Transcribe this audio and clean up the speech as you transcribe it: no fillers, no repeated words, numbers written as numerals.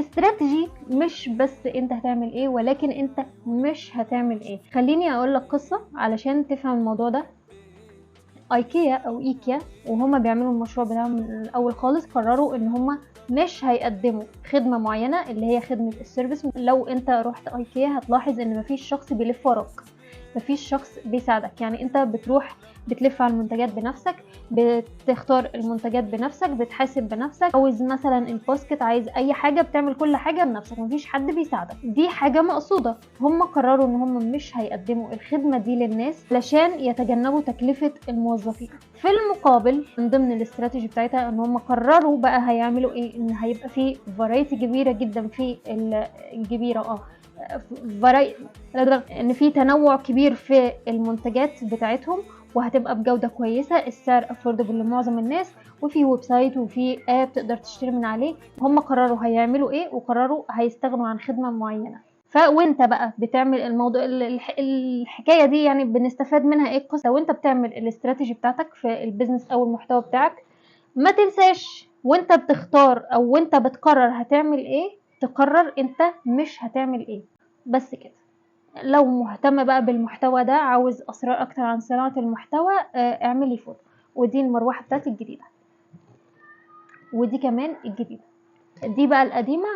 الاستراتيجي مش بس انت هتعمل ايه، ولكن انت مش هتعمل ايه. خليني اقول لك قصة علشان تفهم الموضوع ده. ايكيا او ايكيا وهما بيعملوا المشروع بتاعهم من الاول خالص قرروا ان هما مش هيقدموا خدمة معينة اللي هي خدمة السيرفيس. لو انت رحت ايكيا هتلاحظ ان مفيش شخص بيلف وراك، مفيش شخص بيساعدك. يعني انت بتروح بتلف على المنتجات بنفسك، بتختار المنتجات بنفسك، بتحاسب بنفسك، عاوز مثلا الباسكت، عايز اي حاجة، بتعمل كل حاجة بنفسك، مفيش حد بيساعدك. دي حاجة مقصودة. هم قرروا ان هم مش هيقدموا الخدمة دي للناس علشان يتجنبوا تكلفة الموظفين. في المقابل من ضمن الاستراتيجي بتاعتها ان هم قرروا بقى هيعملوا ايه، ان هيبقى في فرايتي كبيرة جدا في الكبيرة ان في تنوع كبير في المنتجات بتاعتهم، وهتبقى بجودة كويسة، السعر افوردبل لمعظم الناس، وفي ويب سايت وفي اب تقدر تشتري من عليه. هم قرروا هيعملوا ايه، وقرروا هيستغنوا عن خدمة معينة. وانت بقى بتعمل الموضوع الحكاية دي يعني بنستفاد منها ايه القصة. وانت بتعمل الاستراتيجي بتاعتك في البيزنس او المحتوى بتاعك، ما تنساش وانت بتختار او وانت بتقرر هتعمل ايه، تقرر انت مش هتعمل ايه. بس كده. لو مهتم بقى بالمحتوى ده، عاوز اسرار اكتر عن صناعة المحتوى، اعملي فولو. ودي المروحة بتاعتي الجديدة، ودي كمان الجديدة. دي بقى القديمة